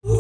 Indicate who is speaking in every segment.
Speaker 1: The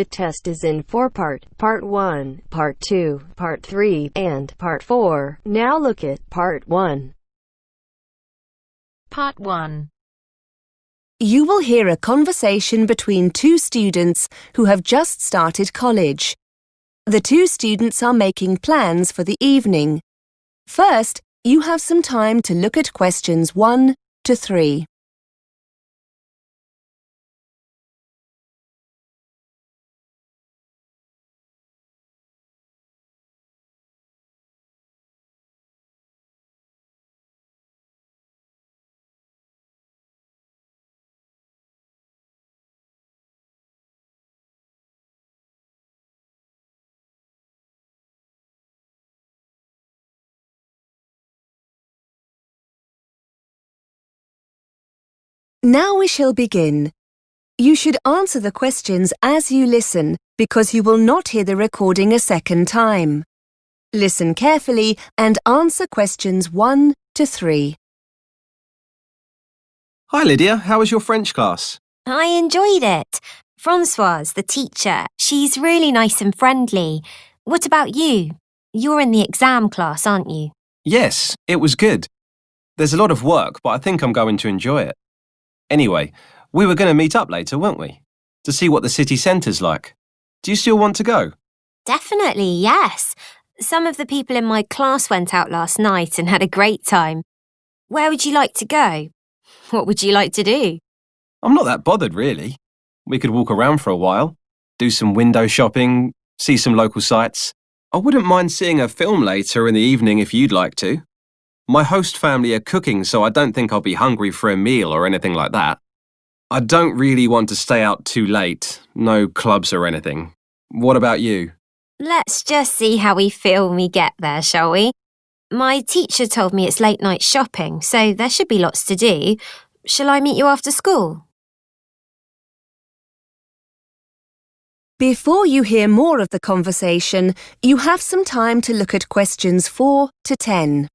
Speaker 1: test is in 4 parts. Part 1, Part 2, Part 3, and Part 4. Now look at Part 1.
Speaker 2: Part 1.
Speaker 3: You will hear a conversation between two students who have just started college. The two students are making plans for the evening. First, you have some time to look at questions 1 to 3. Now we shall begin. You should answer the questions as you listen because you will not hear the recording a second time. Listen carefully and answer questions 1 to 3.
Speaker 4: Hi Lydia, how was your French class?
Speaker 2: I enjoyed it. Françoise, the teacher, she's really nice and friendly. What about you? You're in the exam class, aren't you?
Speaker 4: Yes, it was good. There's a lot of work, but I think I'm going to enjoy it. Anyway, we were going to meet up later, weren't we? To see what the city centre's like. Do you still want to go?
Speaker 2: Definitely, yes. Some of the people in my class went out last night and had a great time. Where would you like to go? What would you like to do?
Speaker 4: I'm not that bothered, really. We could walk around for a while, do some window shopping, see some local sights. I wouldn't mind seeing a film later in the evening if you'd like to. My host family are cooking, so I don't think I'll be hungry for a meal or anything like that. I don't really want to stay out too late, no clubs or anything. What about you?
Speaker 2: Let's just see how we feel when we get there, shall we? My teacher told me it's late night shopping, so there should be lots to do. Shall I meet you after school?
Speaker 3: Before you hear more of the conversation, you have some time to look at questions 4 to 10.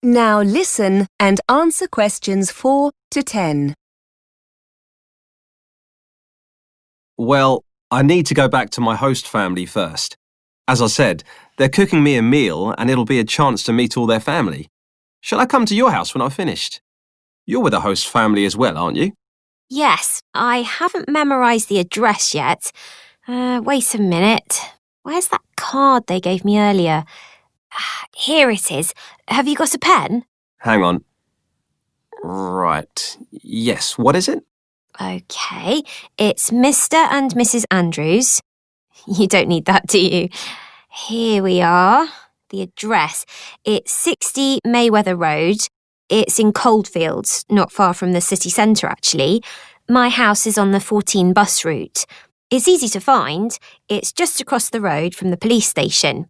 Speaker 3: Now listen and answer questions 4 to 10.
Speaker 4: Well, I need to go back to my host family first. As I said, they're cooking me a meal and it'll be a chance to meet all their family. Shall I come to your house when I've finished? You're with the host family as well, aren't you?
Speaker 2: Yes, I haven't memorised the address yet. Wait a minute. Where's that card they gave me earlier? Here it is. Have you got a pen?
Speaker 4: Hang on. Right. Yes, what is it?
Speaker 2: OK, it's Mr. and Mrs. Andrews. You don't need that, do you? Here we are. The address. It's 60 Mayweather Road. It's in Coldfields, not far from the city centre, actually. My house is on the 14 bus route. It's easy to find. It's just across the road from the police station.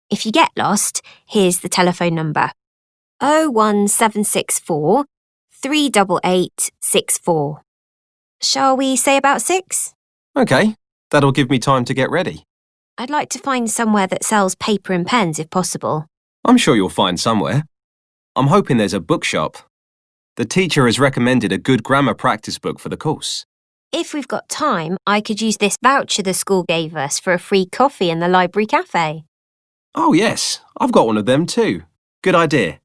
Speaker 2: If you get lost, here's the telephone number. 01764 388 64. Shall we say about 6?
Speaker 4: OK, that'll give me time to get ready.
Speaker 2: I'd like to find somewhere that sells paper and pens if possible.
Speaker 4: I'm sure you'll find somewhere. I'm hoping there's a bookshop. The teacher has recommended a good grammar practice book for the course.
Speaker 2: If we've got time, I could use this voucher the school gave us for a free coffee in the library cafe.
Speaker 4: Oh yes, I've got one of them too. Good idea.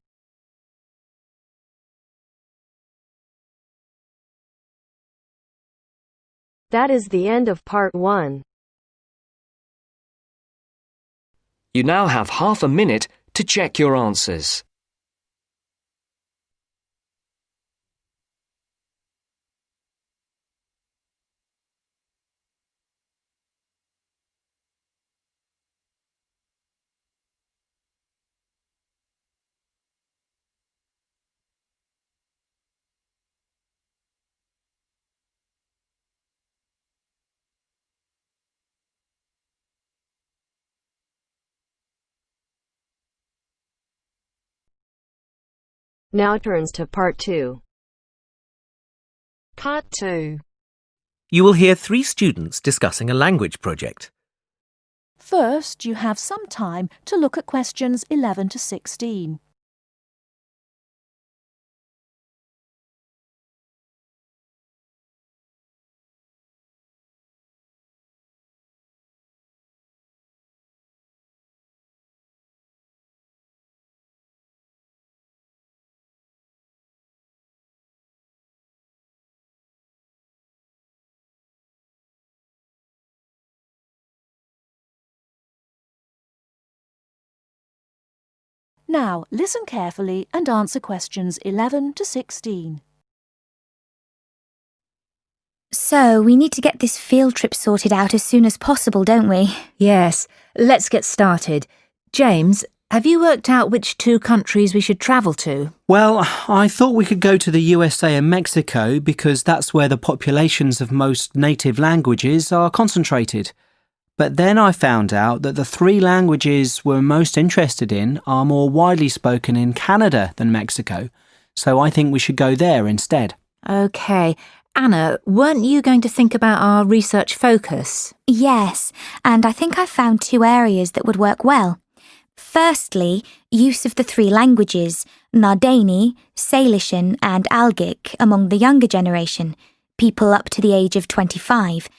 Speaker 1: That is the end of Part 1.
Speaker 5: You now have half a minute to check your answers.
Speaker 1: Now turns to Part 2.
Speaker 6: Part 2.
Speaker 7: You will hear 3 students discussing a language project.
Speaker 6: First, you have some time to look at questions 11 to 16. Now, listen carefully and answer questions 11 to 16.
Speaker 8: So, we need to get this field trip sorted out as soon as possible, don't we?
Speaker 9: Yes, let's get started. James, have you worked out which 2 countries we should travel to?
Speaker 10: Well, I thought we could go to the USA and Mexico because that's where the populations of most native languages are concentrated. But then I found out that the 3 languages we're most interested in are more widely spoken in Canada than Mexico, so I think we should go there instead.
Speaker 9: OK. Anna, weren't you going to think about our research focus?
Speaker 8: Yes, and I think I found 2 areas that would work well. Firstly, use of the 3 languages, Nardini, Salishan and Algic among the younger generation, people up to the age of 25.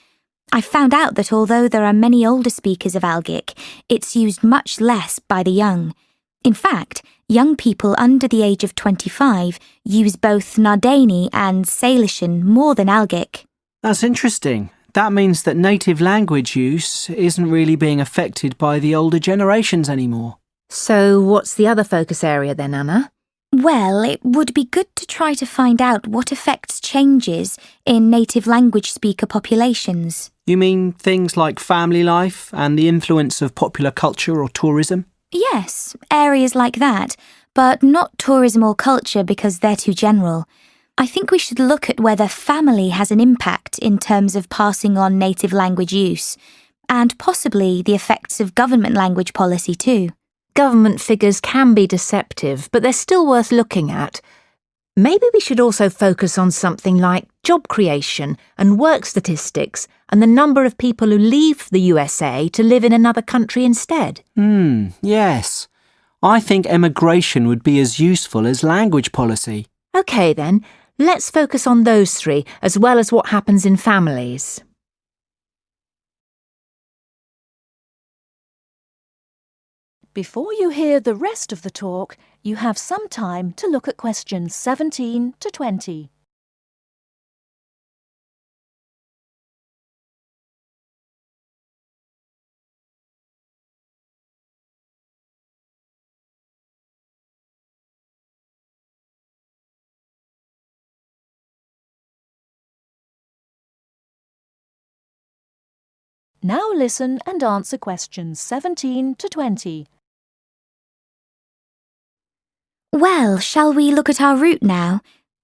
Speaker 8: I found out that although there are many older speakers of Algic, it's used much less by the young. In fact, young people under the age of 25 use both Nardini and Salishan more than Algic.
Speaker 10: That's interesting. That means that native language use isn't really being affected by the older generations anymore.
Speaker 9: So what's the other focus area then, Anna?
Speaker 8: Well, it would be good to try to find out what affects changes in native language speaker populations.
Speaker 10: You mean things like family life and the influence of popular culture or tourism?
Speaker 8: Yes, areas like that, but not tourism or culture because they're too general. I think we should look at whether family has an impact in terms of passing on native language use, and possibly the effects of government language policy too.
Speaker 9: Government figures can be deceptive, but they're still worth looking at. Maybe we should also focus on something like job creation and work statistics and the number of people who leave the USA to live in another country instead.
Speaker 10: Yes. I think emigration would be as useful as language policy.
Speaker 9: OK then, let's focus on those 3 as well as what happens in families.
Speaker 6: Before you hear the rest of the talk, you have some time to look at questions 17 to 20. Now listen and answer questions 17 to 20.
Speaker 8: Well, shall we look at our route now?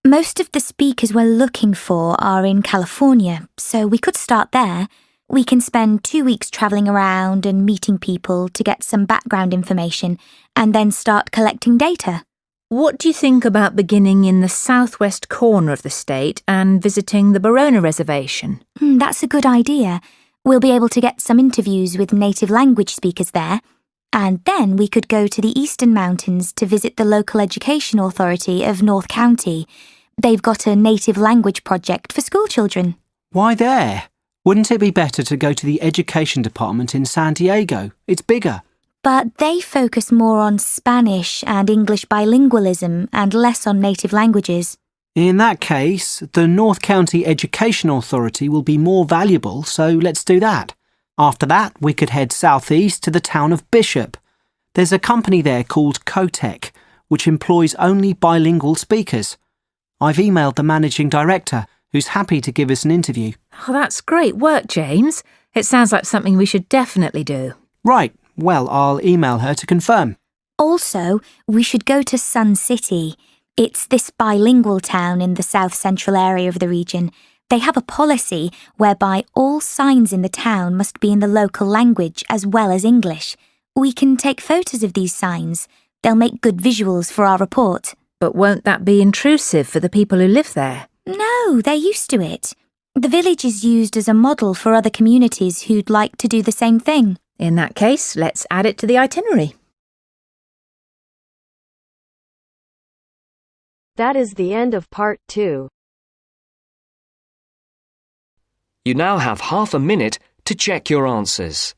Speaker 8: Most of the speakers we're looking for are in California, so we could start there. We can spend 2 weeks travelling around and meeting people to get some background information, and then start collecting data.
Speaker 9: What do you think about beginning in the southwest corner of the state and visiting the Barona Reservation?
Speaker 8: That's a good idea. We'll be able to get some interviews with native language speakers there. And then we could go to the Eastern Mountains to visit the local education authority of North County. They've got a native language project for school children.
Speaker 10: Why there? Wouldn't it be better to go to the education department in San Diego? It's bigger.
Speaker 8: But they focus more on Spanish and English bilingualism and less on native languages.
Speaker 10: In that case, the North County Education Authority will be more valuable, so let's do that. After that, we could head southeast to the town of Bishop. There's a company there called Cotec, which employs only bilingual speakers. I've emailed the managing director, who's happy to give us an interview.
Speaker 9: Oh, that's great work, James. It sounds like something we should definitely do.
Speaker 10: Right. Well, I'll email her to confirm.
Speaker 8: Also, we should go to Sun City. It's this bilingual town in the south-central area of the region. They have a policy whereby all signs in the town must be in the local language as well as English. We can take photos of these signs. They'll make good visuals for our report.
Speaker 9: But won't that be intrusive for the people who live there?
Speaker 8: No, they're used to it. The village is used as a model for other communities who'd like to do the same thing.
Speaker 9: In that case, let's add it to the itinerary.
Speaker 1: That is the end of part 2.
Speaker 5: You now have half a minute to check your answers.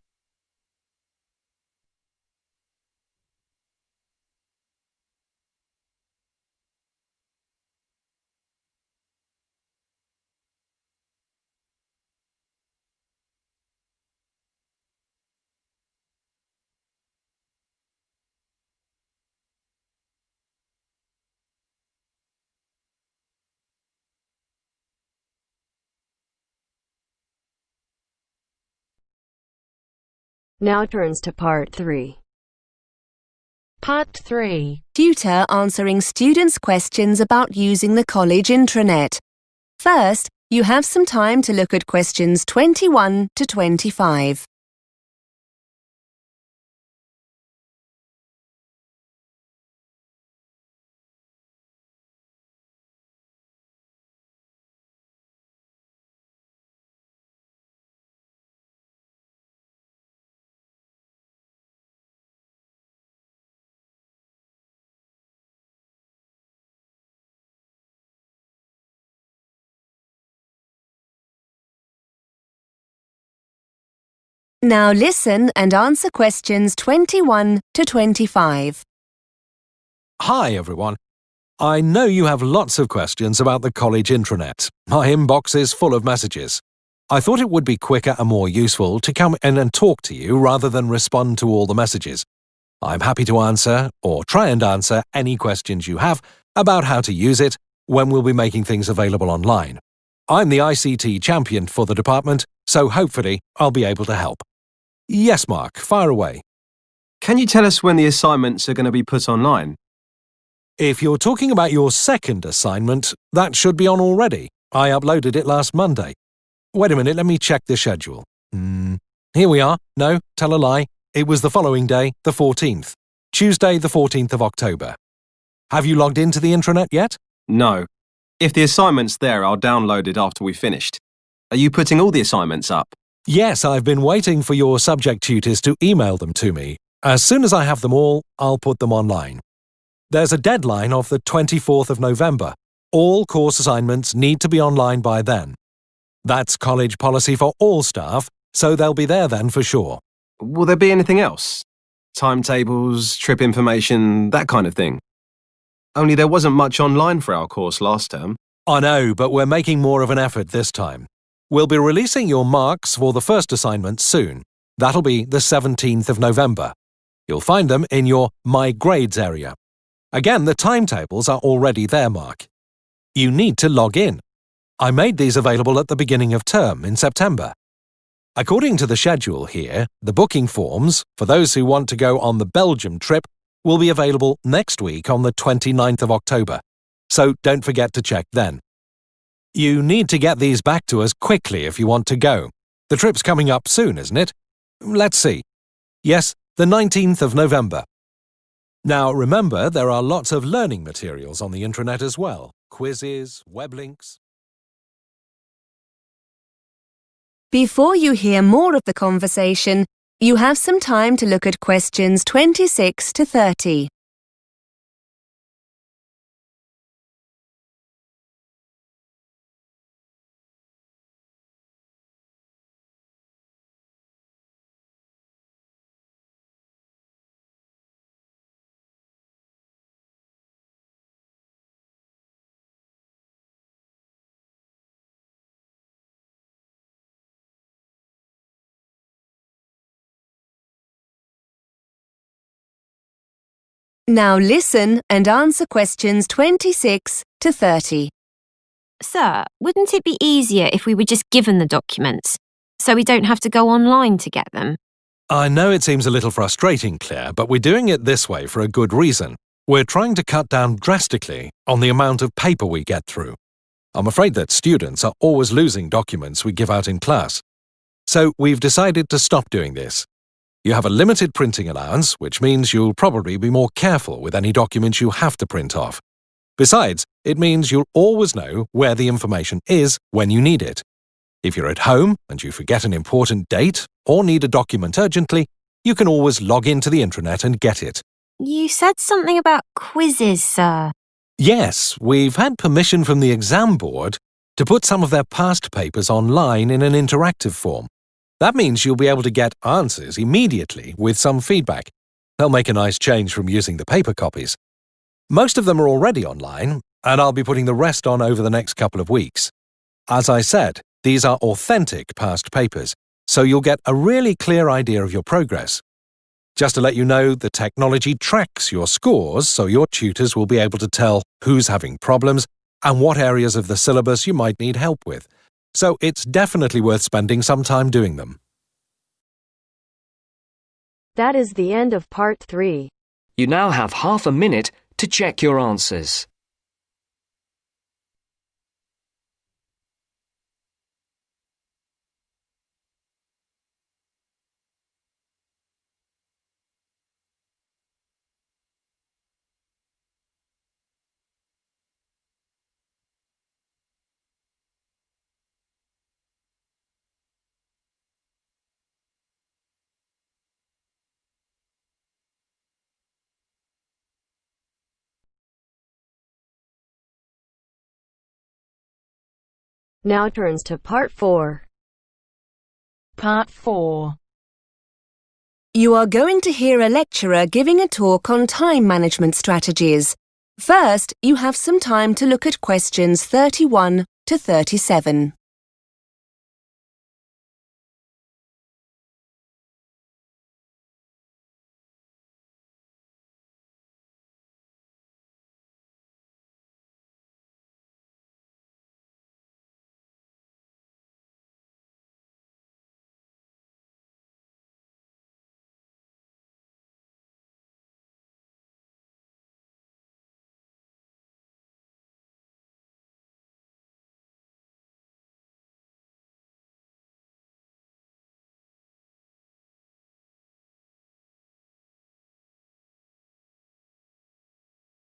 Speaker 1: Now turns to part 3.
Speaker 6: Part 3.
Speaker 3: Tutor answering students' questions about using the college intranet. First, you have some time to look at questions 21 to 25. Now listen and answer questions 21 to 25.
Speaker 11: Hi everyone. I know you have lots of questions about the college intranet. My inbox is full of messages. I thought it would be quicker and more useful to come in and talk to you rather than respond to all the messages. I'm happy to answer, or try and answer, any questions you have about how to use it when we'll be making things available online. I'm the ICT champion for the department, so hopefully I'll be able to help. Yes, Mark, fire away.
Speaker 4: Can you tell us when the assignments are going to be put online?
Speaker 11: If you're talking about your second assignment, that should be on already. I uploaded it last Monday. Wait a minute, let me check the schedule. Here we are. No, tell a lie. It was the following day, the 14th. Tuesday, the 14th of October. Have you logged into the intranet yet?
Speaker 4: No. If the assignment's there, I'll download it after we've finished. Are you putting all the assignments up?
Speaker 11: Yes, I've been waiting for your subject tutors to email them to me. As soon as I have them all, I'll put them online. There's a deadline of the 24th of November. All course assignments need to be online by then. That's college policy for all staff, so they'll be there then for sure.
Speaker 4: Will there be anything else? Timetables, trip information, that kind of thing? Only there wasn't much online for our course last term.
Speaker 11: I know, but we're making more of an effort this time. We'll be releasing your marks for the first assignment soon. That'll be the 17th of November. You'll find them in your My Grades area. Again, the timetables are already there, Mark. You need to log in. I made these available at the beginning of term in September. According to the schedule here, the booking forms, for those who want to go on the Belgium trip, will be available next week on the 29th of October. So don't forget to check then. You need to get these back to us quickly if you want to go. The trip's coming up soon, isn't it? Let's see. Yes, the 19th of November. Now remember, there are lots of learning materials on the intranet as well. Quizzes, web links.
Speaker 3: Before you hear more of the conversation, you have some time to look at questions 26 to 30. Now listen and answer questions 26 to 30.
Speaker 2: Sir, wouldn't it be easier if we were just given the documents, so we don't have to go online to get them?
Speaker 11: I know it seems a little frustrating, Claire, but we're doing it this way for a good reason. We're trying to cut down drastically on the amount of paper we get through. I'm afraid that students are always losing documents we give out in class. So we've decided to stop doing this. You have a limited printing allowance, which means you'll probably be more careful with any documents you have to print off. Besides, it means you'll always know where the information is when you need it. If you're at home and you forget an important date or need a document urgently, you can always log into the intranet and get it.
Speaker 2: You said something about quizzes, sir.
Speaker 11: Yes, we've had permission from the exam board to put some of their past papers online in an interactive form. That means you'll be able to get answers immediately with some feedback. They'll make a nice change from using the paper copies. Most of them are already online, and I'll be putting the rest on over the next couple of weeks. As I said, these are authentic past papers, so you'll get a really clear idea of your progress. Just to let you know, the technology tracks your scores, so your tutors will be able to tell who's having problems and what areas of the syllabus you might need help with. So it's definitely worth spending some time doing them.
Speaker 1: That is the end of part 3.
Speaker 5: You now have half a minute to check your answers.
Speaker 1: Now turns to part 4.
Speaker 6: Part 4.
Speaker 3: You are going to hear a lecturer giving a talk on time management strategies. First, you have some time to look at questions 31 to 37.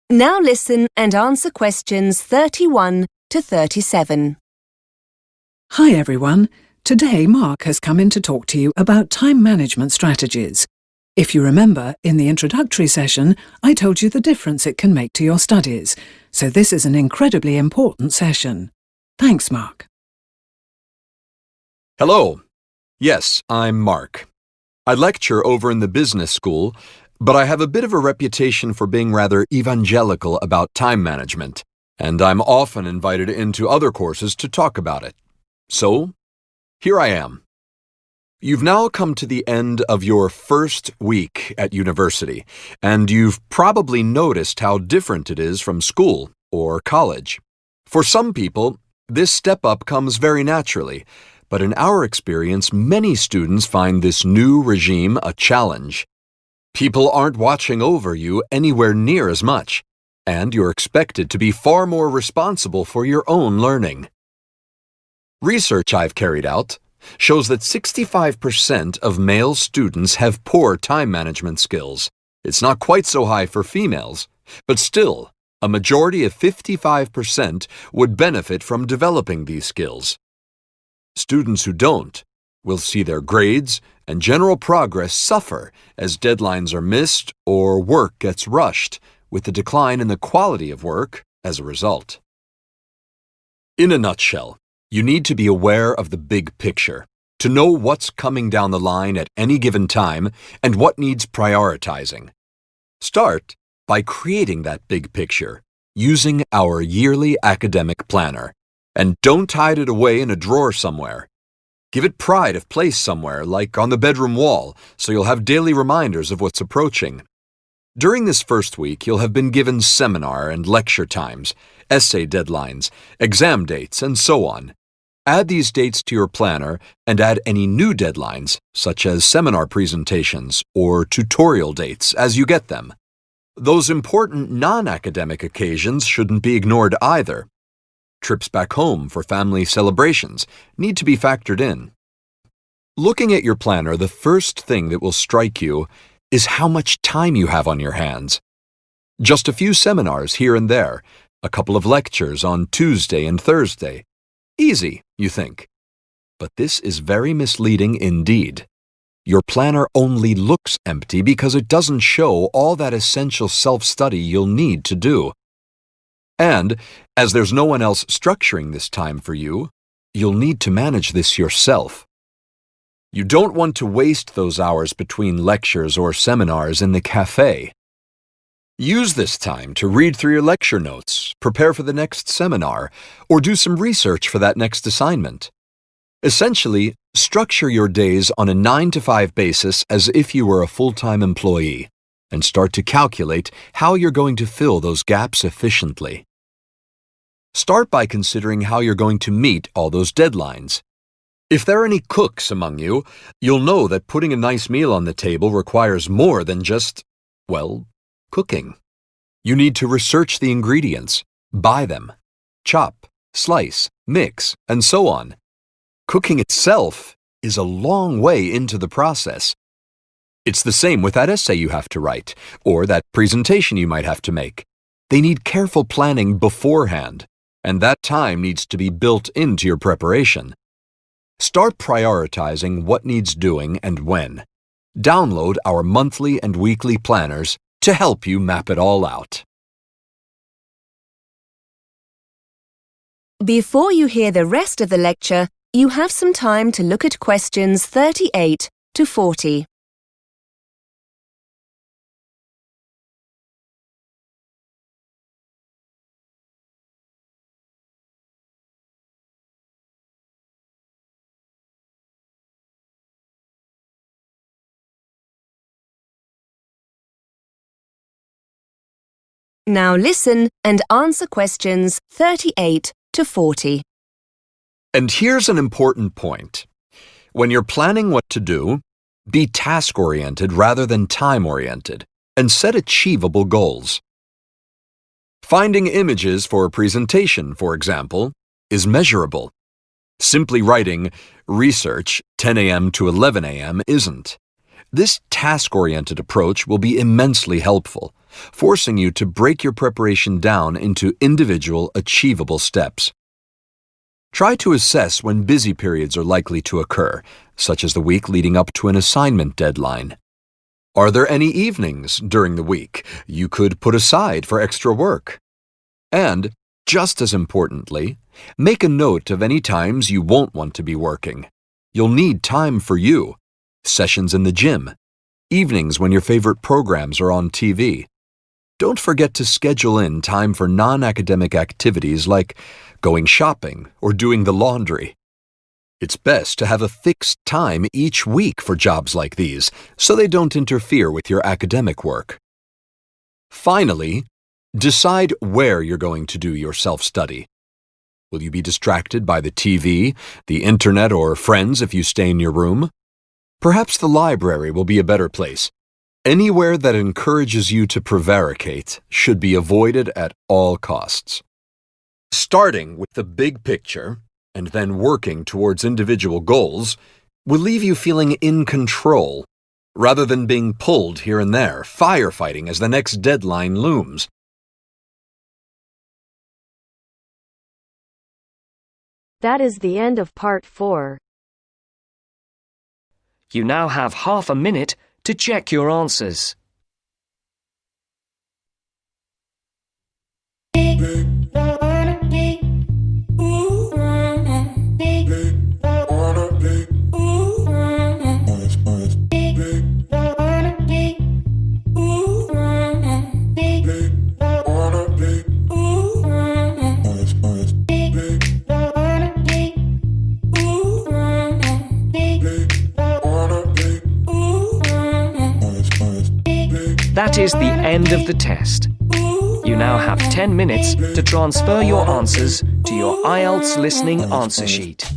Speaker 3: Now listen and answer questions 31 to 37.
Speaker 12: Hi everyone. Today Mark has come in to talk to you about time management strategies. If you remember, in the introductory session, I told you the difference it can make to your studies, so this is an incredibly important session. Thanks, Mark.
Speaker 13: Hello. Yes, I'm Mark. I lecture over in the business school, but I have a bit of a reputation for being rather evangelical about time management, and I'm often invited into other courses to talk about it. So, here I am. You've now come to the end of your first week at university, and you've probably noticed how different it is from school or college. For some people, this step up comes very naturally, but in our experience, many students find this new regime a challenge. People aren't watching over you anywhere near as much, and you're expected to be far more responsible for your own learning. Research I've carried out shows that 65% of male students have poor time management skills. It's not quite so high for females, but still, a majority of 55% would benefit from developing these skills. Students who don't will see their grades and general progress suffer as deadlines are missed or work gets rushed, with a decline in the quality of work as a result. In a nutshell, you need to be aware of the big picture, to know what's coming down the line at any given time and what needs prioritizing. Start by creating that big picture using our yearly academic planner, and don't hide it away in a drawer somewhere. Give it pride of place somewhere, like on the bedroom wall, so you'll have daily reminders of what's approaching. During this first week, you'll have been given seminar and lecture times, essay deadlines, exam dates, and so on. Add these dates to your planner and add any new deadlines, such as seminar presentations or tutorial dates, as you get them. Those important non-academic occasions shouldn't be ignored either. Trips back home for family celebrations need to be factored in. Looking at your planner, the first thing that will strike you is how much time you have on your hands. Just a few seminars here and there, A couple of lectures on Tuesday and Thursday. Easy, you think. But this is very misleading indeed. Your planner only looks empty because it doesn't show all that essential self-study you'll need to do. And, as there's no one else structuring this time for you, you'll need to manage this yourself. You don't want to waste those hours between lectures or seminars in the cafe. Use this time to read through your lecture notes, prepare for the next seminar, or do some research for that next assignment. Essentially, structure your days on a 9-to-5 basis as if you were a full-time employee, and start to calculate how you're going to fill those gaps efficiently. Start by considering how you're going to meet all those deadlines. If there are any cooks among you, you'll know that putting a nice meal on the table requires more than just, well, cooking. You need to research the ingredients, buy them, chop, slice, mix, and so on. Cooking itself is a long way into the process. It's the same with that essay you have to write, or that presentation you might have to make. They need careful planning beforehand, and that time needs to be built into your preparation. Start prioritizing what needs doing and when. Download our monthly and weekly planners to help you map it all out.
Speaker 3: Before you hear the rest of the lecture, you have some time to look at questions 38 to 40. Now listen and answer questions 38 to 40.
Speaker 13: And here's an important point. When you're planning what to do, be task-oriented rather than time-oriented, and set achievable goals. Finding images for a presentation, for example, is measurable. Simply writing research 10 a.m. to 11 a.m. isn't. This task-oriented approach will be immensely helpful, forcing you to break your preparation down into individual, achievable steps. Try to assess when busy periods are likely to occur, such as the week leading up to an assignment deadline. Are there any evenings during the week you could put aside for extra work? And, just as importantly, make a note of any times you won't want to be working. You'll need time for you. Sessions in the gym, evenings when your favorite programs are on TV. Don't forget to schedule in time for non-academic activities like going shopping or doing the laundry. It's best to have a fixed time each week for jobs like these, so they don't interfere with your academic work. Finally, decide where you're going to do your self-study. Will you be distracted by the TV, the internet, or friends if you stay in your room? Perhaps the library will be a better place. Anywhere that encourages you to prevaricate should be avoided at all costs. Starting with the big picture and then working towards individual goals will leave you feeling in control, rather than being pulled here and there, firefighting as the next deadline looms.
Speaker 1: That is the end of part 4.
Speaker 5: You now have half a minute to check your answers. That is the end of the test. You now have 10 minutes to transfer your answers to your Ielts listening answer sheet.